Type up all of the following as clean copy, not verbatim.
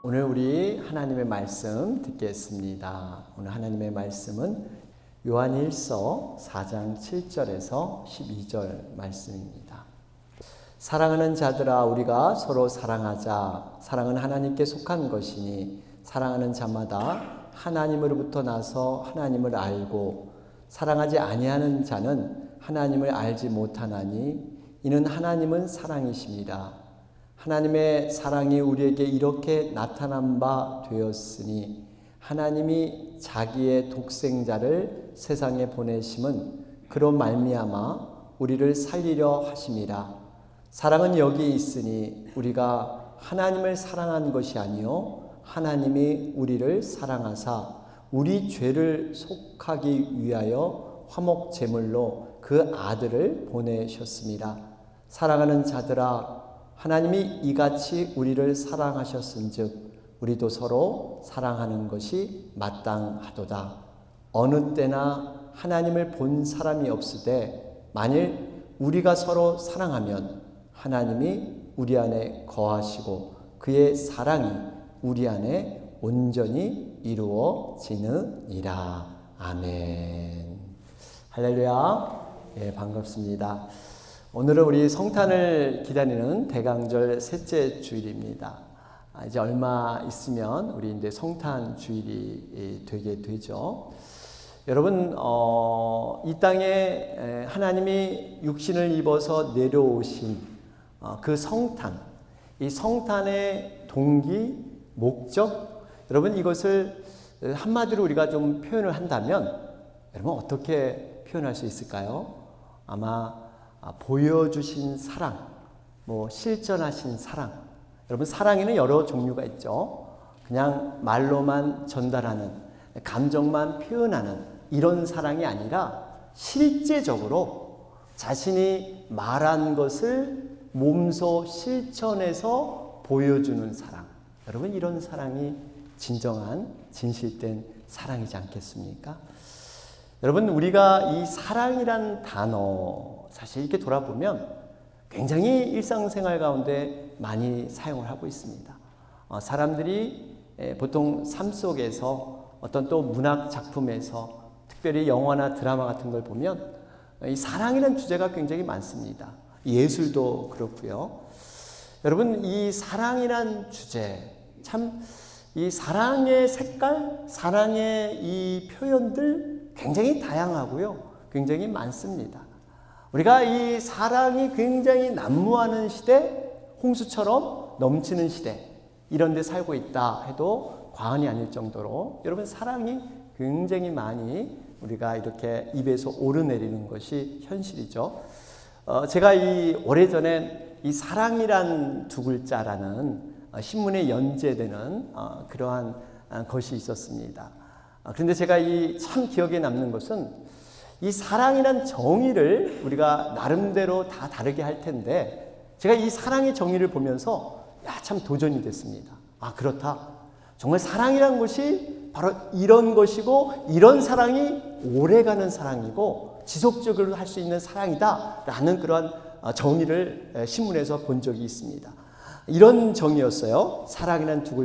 오늘 우리 하나님의 말씀 듣겠습니다. 오늘 하나님의 말씀은 요한일서 4장 7절에서 12절 말씀입니다. 사랑하는 자들아, 우리가 서로 사랑하자. 사랑은 하나님께 속한 것이니 사랑하는 자마다 하나님으로부터 나서 하나님을 알고, 사랑하지 아니하는 자는 하나님을 알지 못하나니 이는 하나님은 사랑이십니다. 하나님의 사랑이 우리에게 이렇게 나타난 바 되었으니 하나님이 자기의 독생자를 세상에 보내심은 그로 말미암아 우리를 살리려 하심이라. 사랑은 여기 있으니 우리가 하나님을 사랑한 것이 아니요 하나님이 우리를 사랑하사 우리 죄를 속하기 위하여 화목 제물로 그 아들을 보내셨습니다. 사랑하는 자들아, 하나님이 이같이 우리를 사랑하셨은즉 우리도 서로 사랑하는 것이 마땅하도다. 어느 때나 하나님을 본 사람이 없으되 만일 우리가 서로 사랑하면 하나님이 우리 안에 거하시고 그의 사랑이 우리 안에 온전히 이루어지느니라. 아멘. 할렐루야. 반갑습니다. 오늘은 우리 성탄을 기다리는 대강절 셋째 주일입니다. 이제 얼마 있으면 우리 이제 성탄 주일이 되게 되죠. 여러분, 이 땅에 하나님이 육신을 입어서 내려오신 그 성탄, 이 성탄의 동기, 목적, 여러분 이것을 한마디로 우리가 좀 표현을 한다면 여러분 어떻게 표현할 수 있을까요? 아마 보여주신 사랑, 실전하신 사랑. 여러분, 사랑에는 여러 종류가 있죠. 그냥 말로만 전달하는, 감정만 표현하는 이런 사랑이 아니라 실제적으로 자신이 말한 것을 몸소 실천해서 보여주는 사랑. 여러분, 이런 사랑이 진정한 진실된 사랑이지 않겠습니까? 여러분, 우리가 이 사랑이란 단어 사실 이렇게 돌아보면 굉장히 일상생활 가운데 많이 사용을 하고 있습니다. 사람들이 보통 삶 속에서 어떤 또 문학 작품에서 특별히 영화나 드라마 같은 걸 보면 이 사랑이라는 주제가 굉장히 많습니다. 예술도 그렇고요. 여러분, 이 사랑이란 주제, 참 이 사랑의 색깔, 사랑의 이 표현들 굉장히 다양하고요. 굉장히 많습니다. 우리가 이 사랑이 굉장히 난무하는 시대, 홍수처럼 넘치는 시대, 이런 데 살고 있다 해도 과언이 아닐 정도로 여러분 사랑이 굉장히 많이 우리가 이렇게 입에서 오르내리는 것이 현실이죠. 제가 이 오래전에 이 사랑이란 두 글자라는 신문에 연재되는 그러한 것이 있었습니다. 그런데 제가 이 참 기억에 남는 것은 이 사랑이란 정의를 우리가 나름대로 다 다르게 할 텐데 제가 이 사랑의 정의를 보면서 참 도전이 됐습니다. 그렇다. 정말 사랑이란 것이 바로 이런 것이고 이런 사랑이 오래가는 사랑이고 지속적으로 할 수 있는 사랑이다 라는 그런 정의를 신문에서 본 적이 있습니다. 이런 정의였어요. 사랑이란 두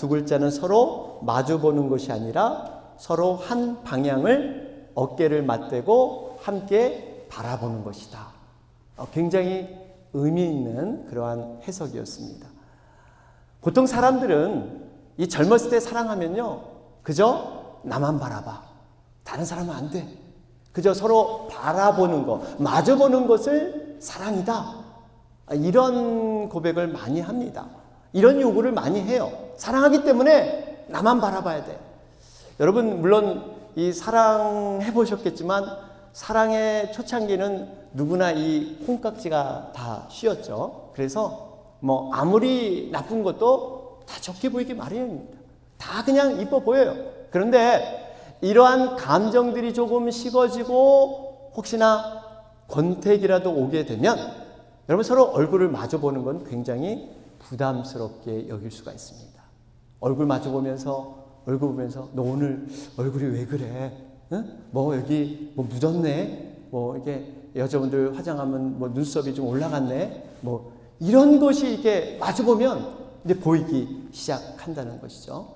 글자는 서로 마주보는 것이 아니라 서로 한 방향을 어깨를 맞대고 함께 바라보는 것이다. 굉장히 의미 있는 그러한 해석이었습니다. 보통 사람들은 이 젊었을 때 사랑하면요, 그저 나만 바라봐. 다른 사람은 안 돼. 그저 서로 바라보는 것, 마주보는 것을 사랑이다. 이런 고백을 많이 합니다. 이런 요구를 많이 해요. 사랑하기 때문에 나만 바라봐야 돼. 여러분, 물론 이 사랑해 보셨겠지만 사랑의 초창기는 누구나 이 콩깍지가 다 씌었죠. 그래서 아무리 나쁜 것도 다 좋게 보이기 마련입니다. 다 그냥 이뻐 보여요. 그런데 이러한 감정들이 조금 식어지고 혹시나 권태기라도 오게 되면 여러분 서로 얼굴을 마주보는 건 굉장히 부담스럽게 여길 수가 있습니다. 얼굴 마주보면서 너 오늘 얼굴이 왜 그래? 응? 여기 묻었네? 이게 여자분들 화장하면 눈썹이 좀 올라갔네? 이런 것이 이렇게 마주보면 이제 보이기 시작한다는 것이죠.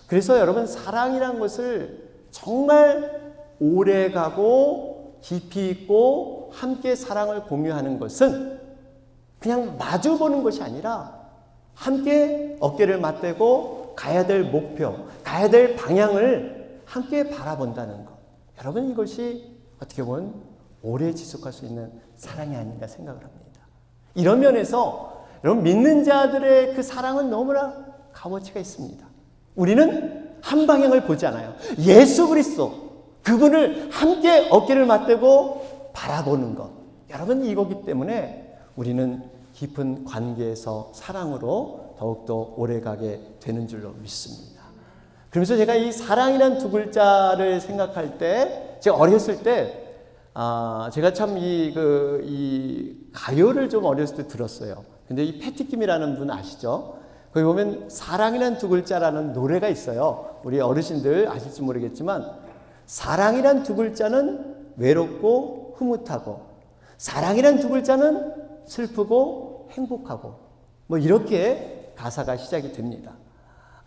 그래서 여러분, 사랑이란 것을 정말 오래가고 깊이 있고 함께 사랑을 공유하는 것은 그냥 마주보는 것이 아니라 함께 어깨를 맞대고 가야 될 목표, 가야 될 방향을 함께 바라본다는 것. 여러분, 이것이 어떻게 보면 오래 지속할 수 있는 사랑이 아닌가 생각을 합니다. 이런 면에서 여러분, 믿는 자들의 그 사랑은 너무나 값어치가 있습니다. 우리는 한 방향을 보지 않아요. 예수 그리스도, 그분을 함께 어깨를 맞대고 바라보는 것. 여러분, 이거기 때문에 우리는 깊은 관계에서 사랑으로 더욱더 오래가게 되는 줄로 믿습니다. 그러면서 제가 이 사랑이란 두 글자를 생각할 때, 제가 어렸을 때 제가 참 이 가요를 좀 어렸을 때 들었어요. 근데 이 패티김이라는 분 아시죠? 거기 보면 사랑이란 두 글자라는 노래가 있어요. 우리 어르신들 아실지 모르겠지만, 사랑이란 두 글자는 외롭고 흐뭇하고, 사랑이란 두 글자는 슬프고 행복하고, 뭐 이렇게 가사가 시작이 됩니다.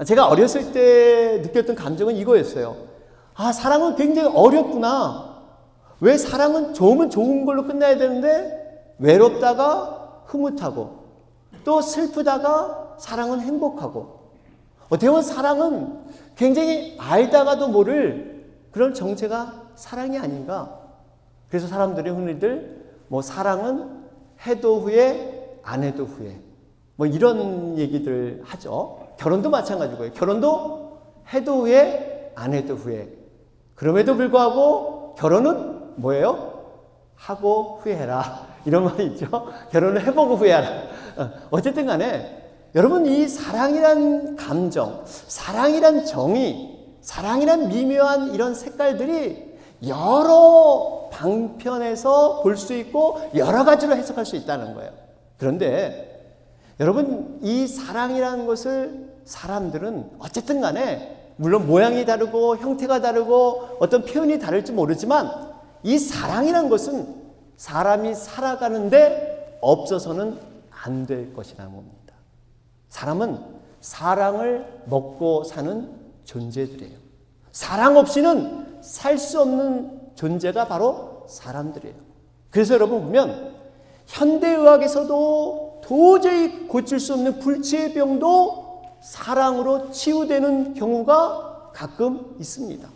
제가 어렸을 때 느꼈던 감정은 이거였어요. 아, 사랑은 굉장히 어렵구나. 왜 사랑은 좋으면 좋은 걸로 끝나야 되는데 외롭다가 흐뭇하고 또 슬프다가 사랑은 행복하고, 어떻게 보면 사랑은 굉장히 알다가도 모를 그런 정체가 사랑이 아닌가. 그래서 사람들이 흔히들 뭐 사랑은 해도 후회 안 해도 후회 뭐 이런 얘기들 하죠. 결혼도 마찬가지고요. 결혼도 해도 후회 안 해도 후회. 그럼에도 불구하고 결혼은 뭐예요? 하고 후회해라. 이런 말이 있죠. 결혼을 해보고 후회하라. 어쨌든 간에 여러분, 이 사랑이란 감정, 사랑이란 정의, 사랑이란 미묘한 이런 색깔들이 여러 방편에서 볼 수 있고 여러 가지로 해석할 수 있다는 거예요. 그런데 여러분, 이 사랑이라는 것을 사람들은 어쨌든 간에 물론 모양이 다르고 형태가 다르고 어떤 표현이 다를지 모르지만, 이 사랑이란 것은 사람이 살아가는데 없어서는 안 될 것이라는 겁니다. 사람은 사랑을 먹고 사는 존재들이에요. 사랑 없이는 살 수 없는 존재가 바로 사람들이에요. 그래서 여러분 보면 현대의학에서도 도저히 고칠 수 없는 불치의 병도 사랑으로 치유되는 경우가 가끔 있습니다.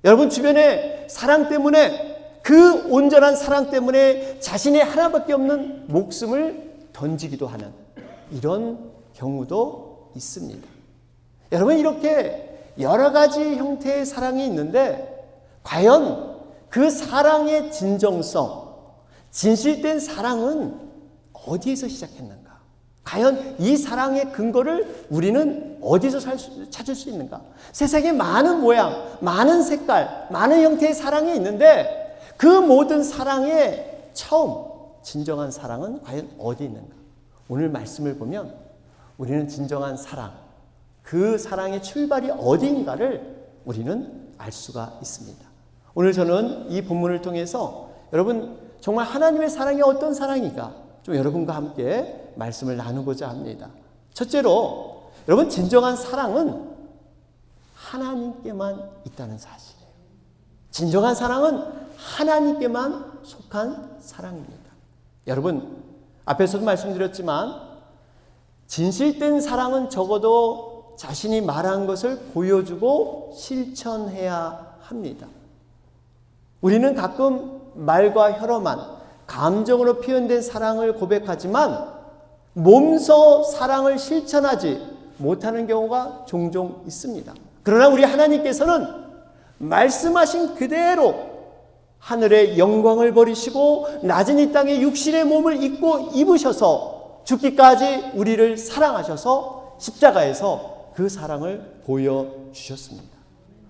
여러분 주변에 사랑 때문에, 그 온전한 사랑 때문에 자신의 하나밖에 없는 목숨을 던지기도 하는 이런 경우도 있습니다. 여러분, 이렇게 여러 가지 형태의 사랑이 있는데 과연 그 사랑의 진정성, 진실된 사랑은 어디에서 시작했는가? 과연 이 사랑의 근거를 우리는 어디서 찾을 수 있는가? 세상에 많은 모양, 많은 색깔, 많은 형태의 사랑이 있는데 그 모든 사랑의 처음, 진정한 사랑은 과연 어디 있는가? 오늘 말씀을 보면 우리는 진정한 사랑, 그 사랑의 출발이 어디인가를 우리는 알 수가 있습니다. 오늘 저는 이 본문을 통해서 여러분 정말 하나님의 사랑이 어떤 사랑인가 좀 여러분과 함께 말씀을 나누고자 합니다. 첫째로 여러분, 진정한 사랑은 하나님께만 있다는 사실이에요. 진정한 사랑은 하나님께만 속한 사랑입니다. 여러분, 앞에서도 말씀드렸지만 진실된 사랑은 적어도 자신이 말한 것을 보여주고 실천해야 합니다. 우리는 가끔 말과 혀로만 감정으로 표현된 사랑을 고백하지만 몸소 사랑을 실천하지 못하는 경우가 종종 있습니다. 그러나 우리 하나님께서는 말씀하신 그대로 하늘의 영광을 버리시고 낮은 이 땅에 육신의 몸을 입고 입으셔서 죽기까지 우리를 사랑하셔서 십자가에서 그 사랑을 보여주셨습니다.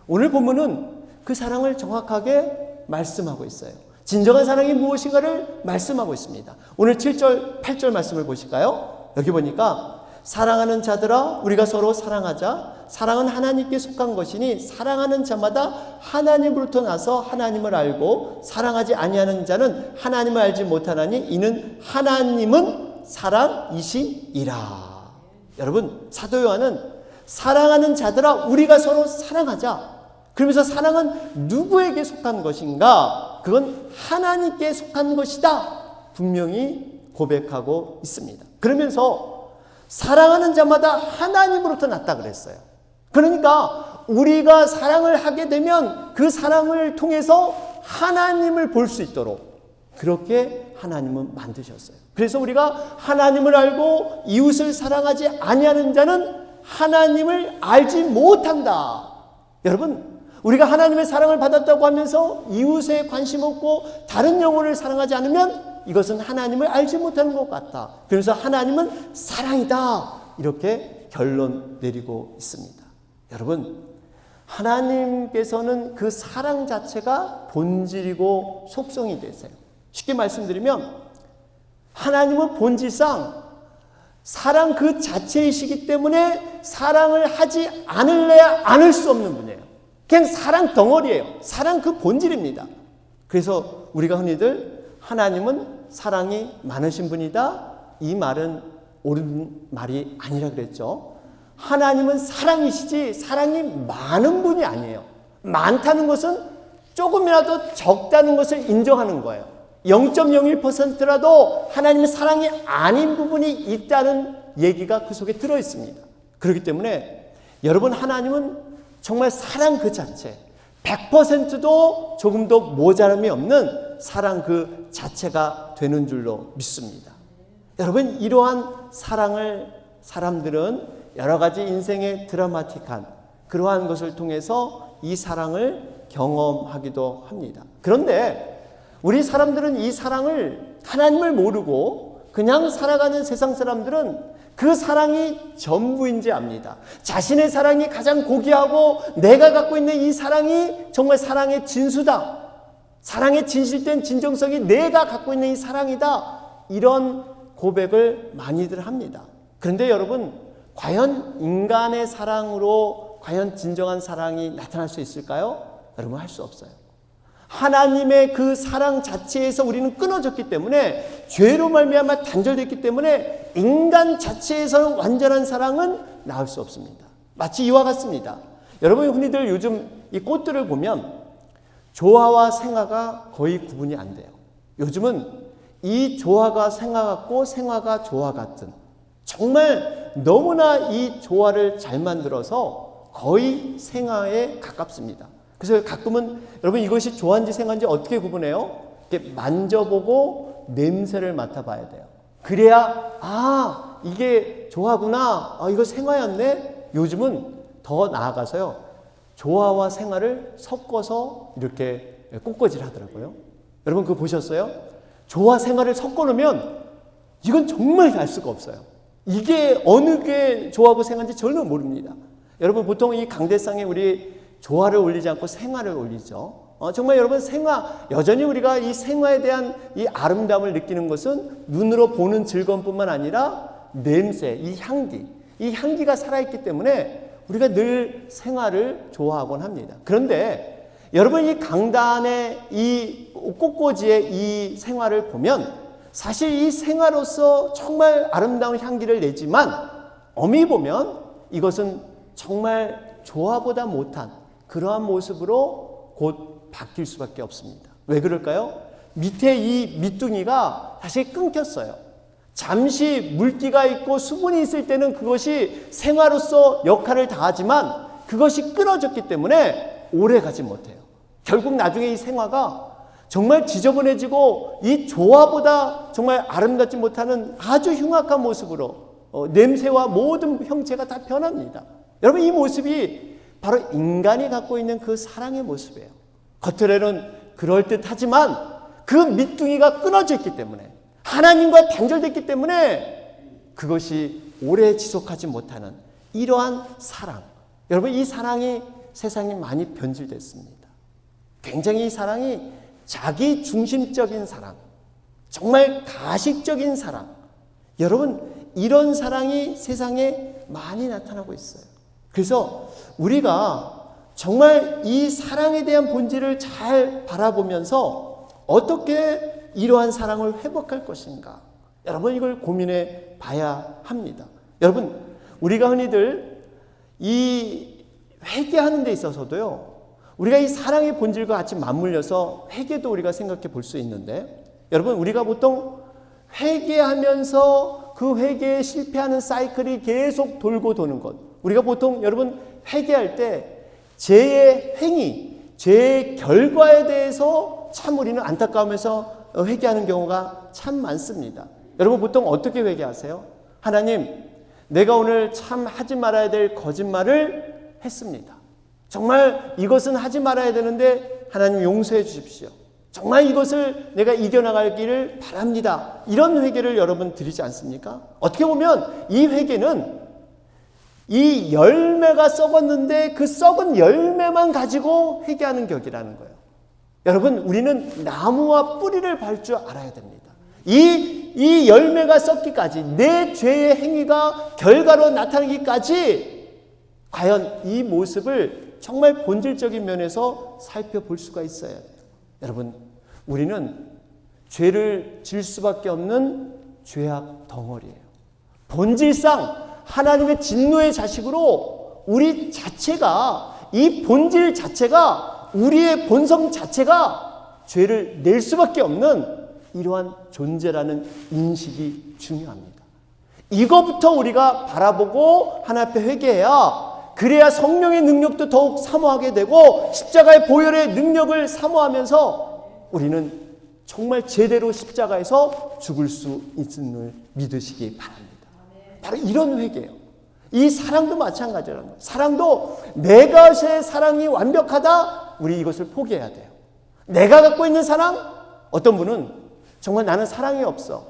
오늘 본문은 그 사랑을 정확하게 말씀하고 있어요. 진정한 사랑이 무엇인가를 말씀하고 있습니다. 오늘 7절, 8절 말씀을 보실까요? 여기 보니까 사랑하는 자들아 우리가 서로 사랑하자. 사랑은 하나님께 속한 것이니 사랑하는 자마다 하나님으로부터 나서 하나님을 알고 사랑하지 아니하는 자는 하나님을 알지 못하나니 이는 하나님은 사랑이시니라. 여러분, 사도 요한은 사랑하는 자들아 우리가 서로 사랑하자. 그러면서 사랑은 누구에게 속한 것인가? 그건 하나님께 속한 것이다. 분명히 고백하고 있습니다. 그러면서 사랑하는 자마다 하나님으로부터 났다 그랬어요. 그러니까 우리가 사랑을 하게 되면 그 사랑을 통해서 하나님을 볼 수 있도록 그렇게 하나님은 만드셨어요. 그래서 우리가 하나님을 알고 이웃을 사랑하지 아니하는 자는 하나님을 알지 못한다. 여러분, 우리가 하나님의 사랑을 받았다고 하면서 이웃에 관심 없고 다른 영혼을 사랑하지 않으면 이것은 하나님을 알지 못하는 것 같다. 그래서 하나님은 사랑이다. 이렇게 결론 내리고 있습니다. 여러분, 하나님께서는 그 사랑 자체가 본질이고 속성이 되세요. 쉽게 말씀드리면 하나님은 본질상 사랑 그 자체이시기 때문에 사랑을 하지 않을래야 않을 수 없는 분이에요. 그냥 사랑 덩어리예요. 사랑 그 본질입니다. 그래서 우리가 흔히들 하나님은 사랑이 많으신 분이다. 이 말은 옳은 말이 아니라 그랬죠. 하나님은 사랑이시지 사랑이 많은 분이 아니에요. 많다는 것은 조금이라도 적다는 것을 인정하는 거예요. 0.01%라도 하나님의 사랑이 아닌 부분이 있다는 얘기가 그 속에 들어있습니다. 그렇기 때문에 여러분, 하나님은 정말 사랑 그 자체, 100%도 조금도 모자람이 없는 사랑 그 자체가 되는 줄로 믿습니다. 여러분, 이러한 사랑을 사람들은 여러 가지 인생의 드라마틱한 그러한 것을 통해서 이 사랑을 경험하기도 합니다. 그런데 우리 사람들은 이 사랑을 하나님을 모르고 그냥 살아가는 세상 사람들은 그 사랑이 전부인지 압니다. 자신의 사랑이 가장 고귀하고 내가 갖고 있는 이 사랑이 정말 사랑의 진수다. 사랑의 진실된 진정성이 내가 갖고 있는 이 사랑이다. 이런 고백을 많이들 합니다. 그런데 여러분, 과연 인간의 사랑으로 과연 진정한 사랑이 나타날 수 있을까요? 여러분, 할 수 없어요. 하나님의 그 사랑 자체에서 우리는 끊어졌기 때문에, 죄로 말미암아 단절됐기 때문에 인간 자체에서는 완전한 사랑은 나올 수 없습니다. 마치 이와 같습니다. 여러분, 흔히들 요즘 이 꽃들을 보면 조화와 생화가 거의 구분이 안 돼요. 요즘은 이 조화가 생화 같고 생화가 조화 같은, 정말 너무나 이 조화를 잘 만들어서 거의 생화에 가깝습니다. 그래서 가끔은 여러분, 이것이 조화인지 생화인지 어떻게 구분해요? 이렇게 만져보고 냄새를 맡아봐야 돼요. 그래야 이게 조화구나, 이거 생화였네. 요즘은 더 나아가서요, 조화와 생화를 섞어서 이렇게 꽃꽂이를 하더라고요. 여러분, 그거 보셨어요? 조화 생화를 섞어 놓으면 이건 정말 알 수가 없어요. 이게 어느 게 조화고 생화인지 전혀 모릅니다. 여러분, 보통 이 강대상에 우리 조화를 올리지 않고 생화를 올리죠. 정말 여러분, 생화, 여전히 우리가 이 생화에 대한 이 아름다움을 느끼는 것은 눈으로 보는 즐거움뿐만 아니라 냄새, 이 향기가 살아있기 때문에 우리가 늘 생화를 좋아하곤 합니다. 그런데 여러분, 이 강단의 이 꽃꽂이의 이 생화를 보면 사실 이 생화로서 정말 아름다운 향기를 내지만 엄히 보면 이것은 정말 조화보다 못한 그러한 모습으로 곧 바뀔 수밖에 없습니다. 왜 그럴까요? 밑에 이 밑둥이가 다시 끊겼어요. 잠시 물기가 있고 수분이 있을 때는 그것이 생화로서 역할을 다하지만 그것이 끊어졌기 때문에 오래 가지 못해요. 결국 나중에 이 생화가 정말 지저분해지고 이 조화보다 정말 아름답지 못하는 아주 흉악한 모습으로 냄새와 모든 형체가 다 변합니다. 여러분, 이 모습이 바로 인간이 갖고 있는 그 사랑의 모습이에요. 겉으로는 그럴듯하지만 그 밑둥이가 끊어져 있기 때문에, 하나님과 단절됐기 때문에 그것이 오래 지속하지 못하는 이러한 사랑. 여러분, 이 사랑이 세상에 많이 변질됐습니다. 굉장히 이 사랑이 자기 중심적인 사랑, 정말 가식적인 사랑. 여러분, 이런 사랑이 세상에 많이 나타나고 있어요. 그래서 우리가 정말 이 사랑에 대한 본질을 잘 바라보면서 어떻게 이러한 사랑을 회복할 것인가, 여러분 이걸 고민해 봐야 합니다. 여러분 우리가 흔히들 이 회개하는 데 있어서도요, 우리가 이 사랑의 본질과 같이 맞물려서 회개도 우리가 생각해 볼 수 있는데, 여러분 우리가 보통 회개하면서 그 회개에 실패하는 사이클이 계속 돌고 도는 것, 우리가 보통 여러분 회개할 때 죄의 행위, 죄의 결과에 대해서 참 우리는 안타까우면서 회개하는 경우가 참 많습니다. 여러분 보통 어떻게 회개하세요? 하나님, 내가 오늘 참 하지 말아야 될 거짓말을 했습니다. 정말 이것은 하지 말아야 되는데 하나님 용서해 주십시오. 정말 이것을 내가 이겨나가기를 바랍니다. 이런 회개를 여러분 드리지 않습니까? 어떻게 보면 이 회개는 이 열매가 썩었는데 그 썩은 열매만 가지고 회개하는 격이라는 거예요. 여러분 우리는 나무와 뿌리를 볼 줄 알아야 됩니다. 이 열매가 썩기까지, 내 죄의 행위가 결과로 나타나기까지 과연 이 모습을 정말 본질적인 면에서 살펴볼 수가 있어야 돼요. 여러분 우리는 죄를 질 수밖에 없는 죄악 덩어리예요. 본질상 하나님의 진노의 자식으로 우리 자체가, 이 본질 자체가, 우리의 본성 자체가 죄를 낼 수밖에 없는 이러한 존재라는 인식이 중요합니다. 이거부터 우리가 바라보고 하나님 앞에 회개해야, 그래야 성령의 능력도 더욱 사모하게 되고 십자가의 보혈의 능력을 사모하면서 우리는 정말 제대로 십자가에서 죽을 수 있음을 믿으시기 바랍니다. 바로 이런 회개예요. 이 사랑도 마찬가지라는 거예요. 사랑도 내 것의 사랑이 완벽하다, 우리 이것을 포기해야 돼요. 내가 갖고 있는 사랑, 어떤 분은 정말 나는 사랑이 없어.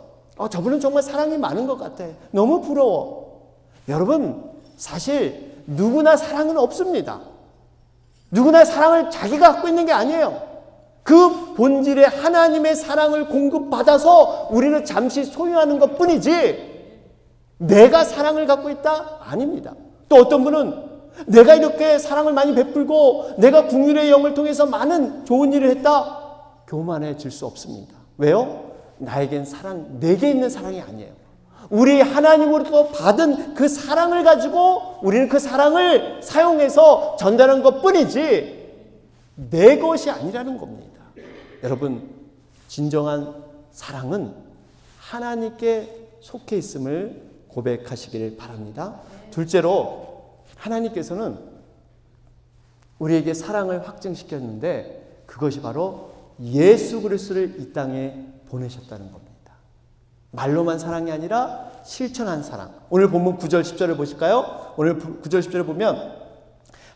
저분은 정말 사랑이 많은 것 같아. 너무 부러워. 여러분 사실 누구나 사랑은 없습니다. 누구나 사랑을 자기가 갖고 있는 게 아니에요. 그 본질의 하나님의 사랑을 공급받아서 우리는 잠시 소유하는 것 뿐이지, 내가 사랑을 갖고 있다? 아닙니다. 또 어떤 분은 내가 이렇게 사랑을 많이 베풀고 내가 국률의 영을 통해서 많은 좋은 일을 했다? 교만해질 수 없습니다. 왜요? 나에겐 사랑, 내게 있는 사랑이 아니에요. 우리 하나님으로부터 받은 그 사랑을 가지고 우리는 그 사랑을 사용해서 전달한 것 뿐이지 내 것이 아니라는 겁니다. 여러분 진정한 사랑은 하나님께 속해 있음을 고백하시기를 바랍니다. 둘째로 하나님께서는 우리에게 사랑을 확증시켰는데 그것이 바로 예수 그리스도를 이 땅에 보내셨다는 겁니다. 말로만 사랑이 아니라 실천한 사랑. 오늘 본문 9절 10절을 보실까요? 오늘 9절 10절을 보면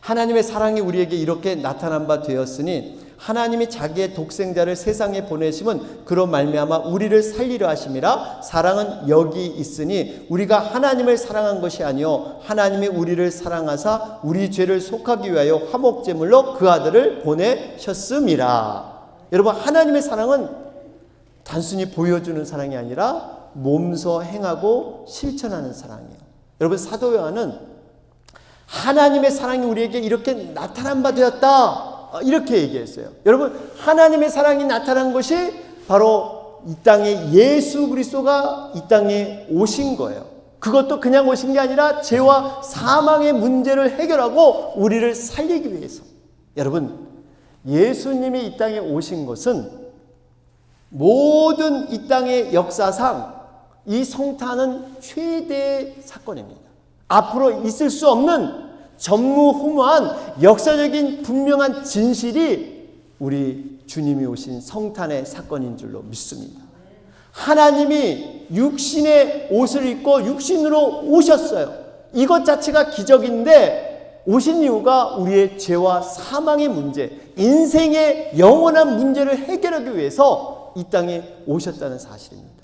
하나님의 사랑이 우리에게 이렇게 나타난 바 되었으니 하나님이 자기의 독생자를 세상에 보내심은 그로 말미암아 우리를 살리려 하심이라. 사랑은 여기 있으니 우리가 하나님을 사랑한 것이 아니요 하나님이 우리를 사랑하사 우리 죄를 속하기 위하여 화목제물로 그 아들을 보내셨음이라. 여러분 하나님의 사랑은 단순히 보여주는 사랑이 아니라 몸소 행하고 실천하는 사랑이에요. 여러분 사도 요한은 하나님의 사랑이 우리에게 이렇게 나타난 바 되었다, 이렇게 얘기했어요. 여러분 하나님의 사랑이 나타난 것이 바로 이 땅에 예수 그리스도가 이 땅에 오신 거예요. 그것도 그냥 오신 게 아니라 죄와 사망의 문제를 해결하고 우리를 살리기 위해서. 여러분 예수님이 이 땅에 오신 것은 모든 이 땅의 역사상 이 성탄은 최대의 사건입니다. 앞으로 있을 수 없는 전무후무한 역사적인 분명한 진실이 우리 주님이 오신 성탄의 사건인 줄로 믿습니다. 하나님이 육신의 옷을 입고 육신으로 오셨어요. 이것 자체가 기적인데 오신 이유가 우리의 죄와 사망의 문제, 인생의 영원한 문제를 해결하기 위해서 이 땅에 오셨다는 사실입니다.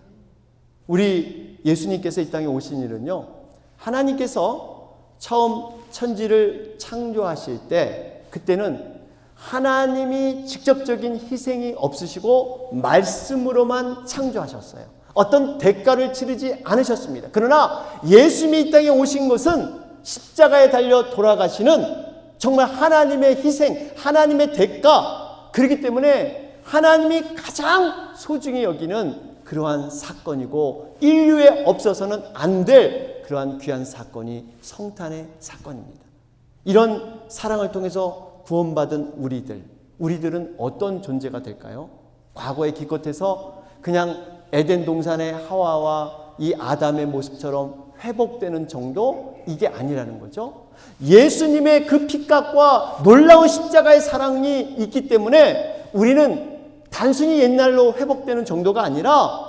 우리 예수님께서 이 땅에 오신 일은요, 하나님께서 처음 천지를 창조하실 때 그때는 하나님이 직접적인 희생이 없으시고 말씀으로만 창조하셨어요. 어떤 대가를 치르지 않으셨습니다. 그러나 예수님이 이 땅에 오신 것은 십자가에 달려 돌아가시는 정말 하나님의 희생, 하나님의 대가, 그렇기 때문에 하나님이 가장 소중히 여기는 그러한 사건이고 인류에 없어서는 안 될 그러한 귀한 사건이 성탄의 사건입니다. 이런 사랑을 통해서 구원받은 우리들은 어떤 존재가 될까요? 과거의 기껏해서 그냥 에덴 동산의 하와와 이 아담의 모습처럼 회복되는 정도? 이게 아니라는 거죠. 예수님의 그 피값과 놀라운 십자가의 사랑이 있기 때문에 우리는 단순히 옛날로 회복되는 정도가 아니라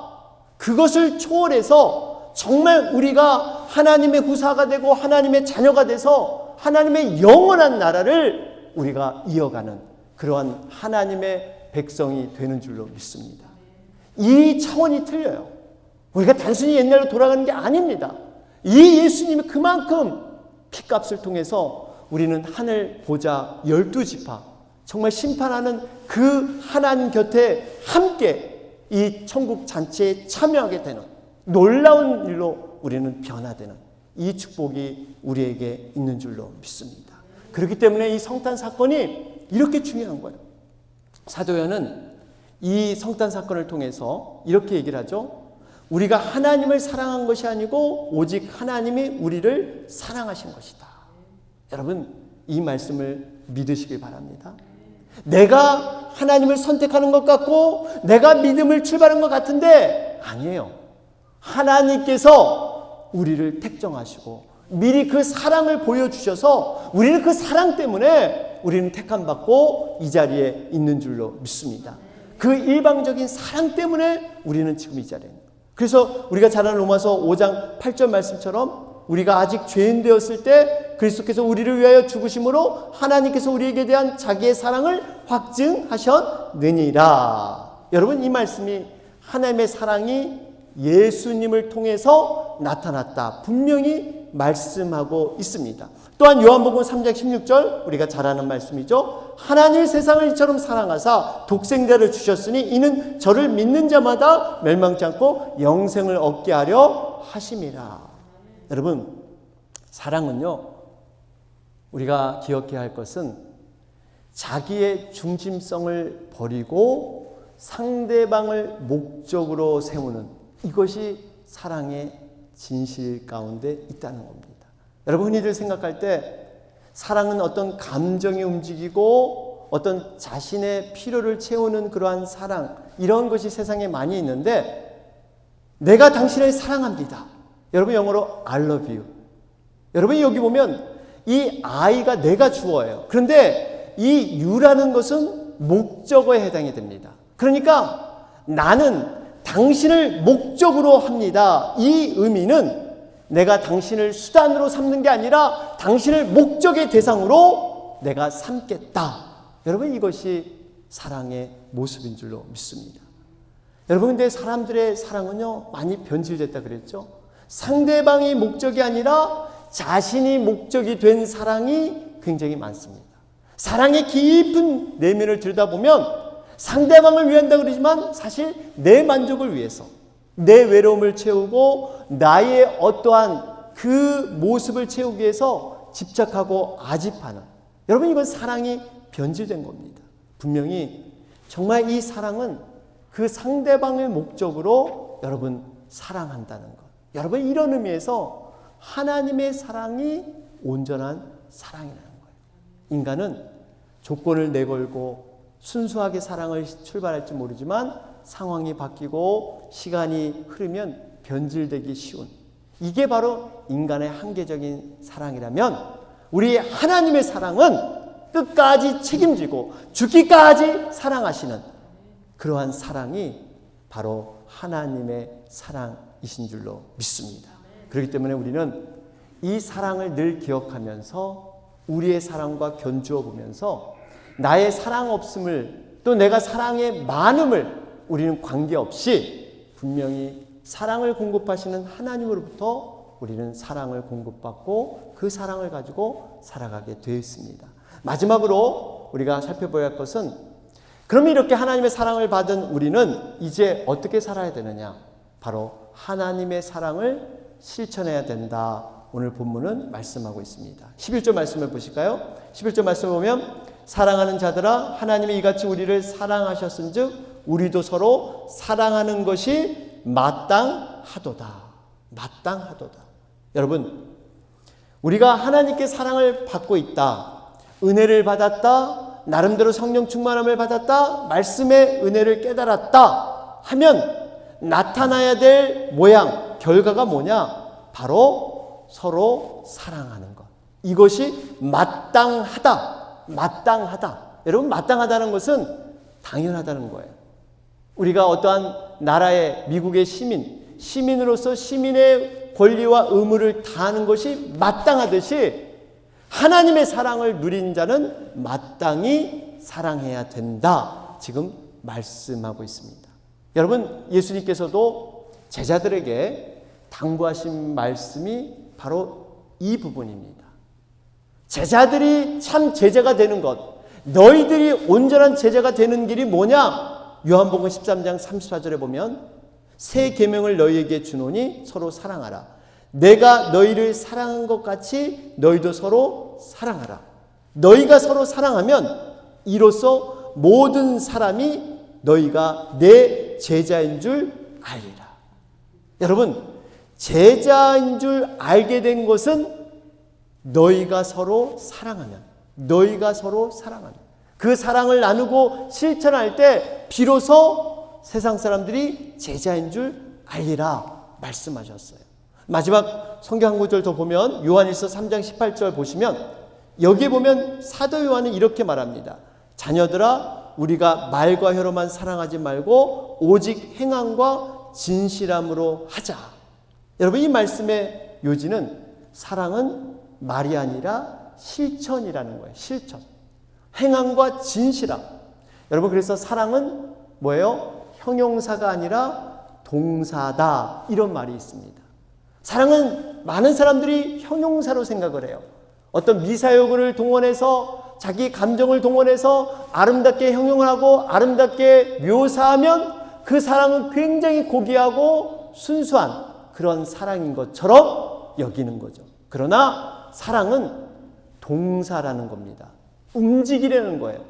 그것을 초월해서 정말 우리가 하나님의 후사가 되고 하나님의 자녀가 돼서 하나님의 영원한 나라를 우리가 이어가는 그러한 하나님의 백성이 되는 줄로 믿습니다. 이 차원이 틀려요. 우리가 단순히 옛날로 돌아가는 게 아닙니다. 이 예수님이 그만큼 피값을 통해서 우리는 하늘 보좌 12지파 정말 심판하는 그 하나님 곁에 함께 이 천국 잔치에 참여하게 되는 놀라운 일로 우리는 변화되는 이 축복이 우리에게 있는 줄로 믿습니다. 그렇기 때문에 이 성탄 사건이 이렇게 중요한 거예요. 사도 요한은 이 성탄 사건을 통해서 이렇게 얘기를 하죠. 우리가 하나님을 사랑한 것이 아니고 오직 하나님이 우리를 사랑하신 것이다. 여러분, 이 말씀을 믿으시길 바랍니다. 내가 하나님을 선택하는 것 같고 내가 믿음을 출발한 것 같은데 아니에요. 하나님께서 우리를 택정하시고 미리 그 사랑을 보여주셔서 우리는 그 사랑 때문에 우리는 택함받고 이 자리에 있는 줄로 믿습니다. 그 일방적인 사랑 때문에 우리는 지금 이 자리에 있는 거예요. 그래서 우리가 잘 아는 로마서 5장 8절 말씀처럼 우리가 아직 죄인 되었을 때 그리스도께서 우리를 위하여 죽으심으로 하나님께서 우리에게 대한 자기의 사랑을 확증하셨느니라. 여러분, 이 말씀이 하나님의 사랑이 예수님을 통해서 나타났다 분명히 말씀하고 있습니다. 또한 요한복음 3장 16절 우리가 잘 아는 말씀이죠. 하나님이 세상을 이처럼 사랑하사 독생자를 주셨으니 이는 저를 믿는 자마다 멸망치 않고 영생을 얻게 하려 하심이라. 여러분, 사랑은요, 우리가 기억해야 할 것은 자기의 중심성을 버리고 상대방을 목적으로 세우는 이것이 사랑의 진실 가운데 있다는 겁니다. 여러분, 흔히들 생각할 때 사랑은 어떤 감정이 움직이고 어떤 자신의 필요를 채우는 그러한 사랑, 이런 것이 세상에 많이 있는데 내가 당신을 사랑합니다. 여러분, 영어로 I love you. 여러분, 여기 보면 이 I가 내가 주어예요. 그런데 이 you라는 것은 목적어에 해당이 됩니다. 그러니까 나는 당신을 목적으로 합니다. 이 의미는 내가 당신을 수단으로 삼는 게 아니라 당신을 목적의 대상으로 내가 삼겠다. 여러분, 이것이 사랑의 모습인 줄로 믿습니다. 여러분, 근데 사람들의 사랑은요, 많이 변질됐다 그랬죠. 상대방이 목적이 아니라 자신이 목적이 된 사랑이 굉장히 많습니다. 사랑의 깊은 내면을 들여다보면 상대방을 위한다 그러지만 사실 내 만족을 위해서 내 외로움을 채우고 나의 어떠한 그 모습을 채우기 위해서 집착하고 아집하는, 여러분, 이건 사랑이 변질된 겁니다. 분명히 정말 이 사랑은 그 상대방의 목적으로 여러분 사랑한다는 것. 여러분, 이런 의미에서 하나님의 사랑이 온전한 사랑이라는 거예요. 인간은 조건을 내걸고 순수하게 사랑을 출발할지 모르지만 상황이 바뀌고 시간이 흐르면 변질되기 쉬운, 이게 바로 인간의 한계적인 사랑이라면 우리 하나님의 사랑은 끝까지 책임지고 죽기까지 사랑하시는 그러한 사랑이 바로 하나님의 사랑이신 줄로 믿습니다. 그렇기 때문에 우리는 이 사랑을 늘 기억하면서 우리의 사랑과 견주어 보면서 나의 사랑 없음을, 또 내가 사랑의 많음을 우리는 관계없이 분명히 사랑을 공급하시는 하나님으로부터 우리는 사랑을 공급받고 그 사랑을 가지고 살아가게 되어 있습니다. 마지막으로 우리가 살펴봐야 할 것은, 그러면 이렇게 하나님의 사랑을 받은 우리는 이제 어떻게 살아야 되느냐? 바로 하나님의 사랑을 실천해야 된다. 오늘 본문은 말씀하고 있습니다. 11절 말씀을 보실까요? 11절 말씀을 보면 사랑하는 자들아 하나님이 이같이 우리를 사랑하셨은즉 우리도 서로 사랑하는 것이 마땅하도다. 마땅하도다. 여러분, 우리가 하나님께 사랑을 받고 있다. 은혜를 받았다. 나름대로 성령 충만함을 받았다. 말씀의 은혜를 깨달았다 하면 나타나야 될 모양, 결과가 뭐냐? 바로 서로 사랑하는 것. 이것이 마땅하다. 마땅하다. 여러분, 마땅하다는 것은 당연하다는 거예요. 우리가 어떠한 나라의, 미국의 시민으로서 시민의 권리와 의무를 다하는 것이 마땅하듯이 하나님의 사랑을 누린 자는 마땅히 사랑해야 된다. 지금 말씀하고 있습니다. 여러분, 예수님께서도 제자들에게 당부하신 말씀이 바로 이 부분입니다. 제자들이 참 제자가 되는 것, 너희들이 온전한 제자가 되는 길이 뭐냐? 요한복음 13장 34절에 보면 새 계명을 너희에게 주노니 서로 사랑하라. 내가 너희를 사랑한 것 같이 너희도 서로 사랑하라. 너희가 서로 사랑하면 이로써 모든 사람이 너희가 내 제자인 줄 알리라. 여러분, 제자인 줄 알게 된 것은 너희가 서로 사랑하면, 그 사랑을 나누고 실천할 때 비로소 세상 사람들이 제자인 줄 알리라 말씀하셨어요. 마지막 성경 한 구절 더 보면 요한일서 3장 18절 보시면 여기에 보면 사도 요한은 이렇게 말합니다. 자녀들아, 우리가 말과 혀로만 사랑하지 말고 오직 행함과 진실함으로 하자. 여러분, 이 말씀의 요지는 사랑은 말이 아니라 실천이라는 거예요. 실천. 행함과 진실함. 여러분, 그래서 사랑은 뭐예요? 형용사가 아니라 동사다. 이런 말이 있습니다. 사랑은 많은 사람들이 형용사로 생각을 해요. 어떤 미사여구를 동원해서 자기 감정을 동원해서 아름답게 형용을 하고 아름답게 묘사하면 그 사랑은 굉장히 고귀하고 순수한 그런 사랑인 것처럼 여기는 거죠. 그러나 사랑은 동사라는 겁니다. 움직이려는 거예요.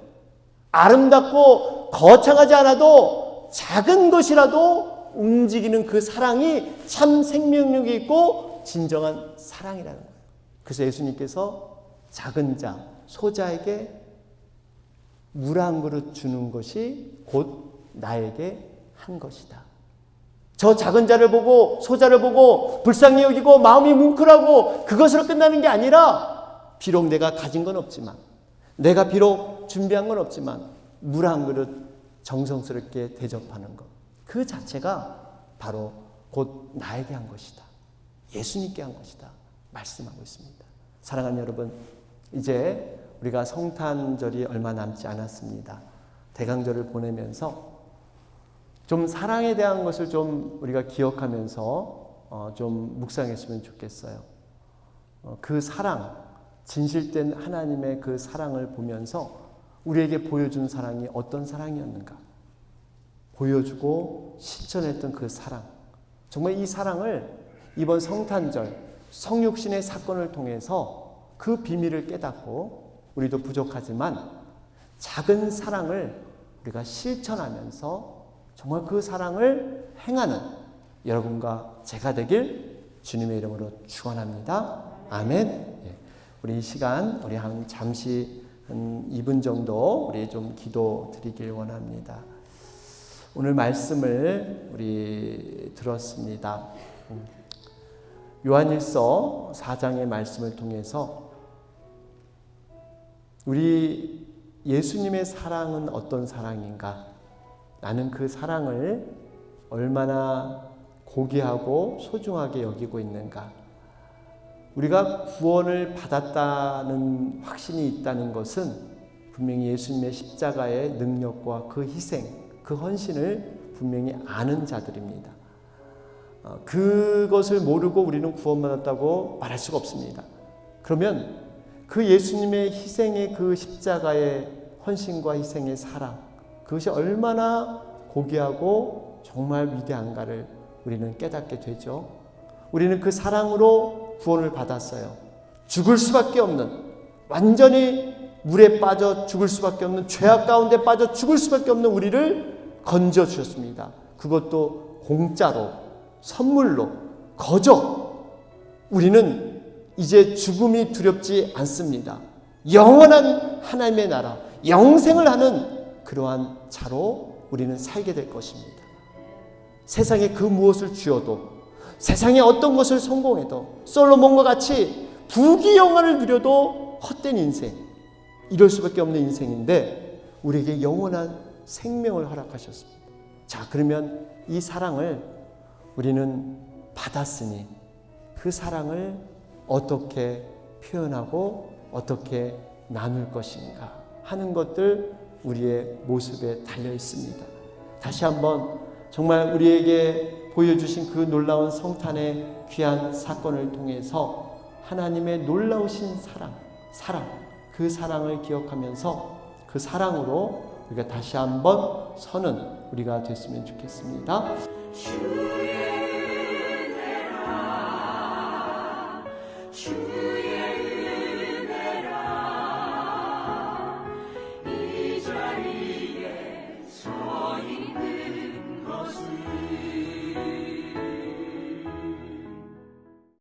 아름답고 거창하지 않아도 작은 것이라도 움직이는 그 사랑이 참 생명력이 있고 진정한 사랑이라는 거예요. 그래서 예수님께서 작은 자, 소자에게 물 한 그릇 주는 것이 곧 나에게 한 것이다. 저 작은 자를 보고, 소자를 보고 불쌍히 여기고 마음이 뭉클하고 그것으로 끝나는 게 아니라, 비록 내가 가진 건 없지만, 내가 비록 준비한 건 없지만 물 한 그릇 정성스럽게 대접하는 것, 그 자체가 바로 곧 나에게 한 것이다. 예수님께 한 것이다. 말씀하고 있습니다. 사랑하는 여러분, 이제 우리가 성탄절이 얼마 남지 않았습니다. 대강절을 보내면서 좀 사랑에 대한 것을 좀 우리가 기억하면서 좀 묵상했으면 좋겠어요. 그 사랑, 진실된 하나님의 그 사랑을 보면서 우리에게 보여준 사랑이 어떤 사랑이었는가? 보여주고 실천했던 그 사랑. 정말 이 사랑을 이번 성탄절, 성육신의 사건을 통해서 그 비밀을 깨닫고 우리도 부족하지만 작은 사랑을 우리가 실천하면서 정말 그 사랑을 행하는 여러분과 제가 되길 주님의 이름으로 축원합니다. 아멘. 우리 이 시간 우리 잠시 한 2분 정도 우리 좀 기도 드리길 원합니다. 오늘 말씀을 우리 들었습니다. 요한일서 4장의 말씀을 통해서 우리 예수님의 사랑은 어떤 사랑인가? 나는 그 사랑을 얼마나 고귀하고 소중하게 여기고 있는가? 우리가 구원을 받았다는 확신이 있다는 것은 분명히 예수님의 십자가의 능력과 그 희생, 그 헌신을 분명히 아는 자들입니다. 그것을 모르고 우리는 구원받았다고 말할 수가 없습니다. 그러면 그 예수님의 희생의 그 십자가의 헌신과 희생의 사랑, 그것이 얼마나 고귀하고 정말 위대한가를 우리는 깨닫게 되죠. 우리는 그 사랑으로 구원을 받았어요. 죽을 수밖에 없는, 완전히 물에 빠져 죽을 수밖에 없는, 죄악 가운데 빠져 죽을 수밖에 없는 우리를 건져 주셨습니다. 그것도 공짜로, 선물로, 거저. 우리는 이제 죽음이 두렵지 않습니다. 영원한 하나님의 나라, 영생을 하는 그러한 자로 우리는 살게 될 것입니다. 세상에 그 무엇을 주어도, 세상에 어떤 것을 성공해도, 솔로몬과 같이 부귀영화를 누려도 헛된 인생, 이럴 수밖에 없는 인생인데 우리에게 영원한 생명을 허락하셨습니다. 자, 그러면 이 사랑을 우리는 받았으니 그 사랑을 어떻게 표현하고 어떻게 나눌 것인가 하는 것들 우리의 모습에 달려 있습니다. 다시 한번 정말 우리에게 보여주신 그 놀라운 성탄의 귀한 사건을 통해서 하나님의 놀라우신 사랑, 그 사랑을 기억하면서 그 사랑으로 우리가 다시 한번 서는 우리가 됐으면 좋겠습니다. 주의 은혜라, 주의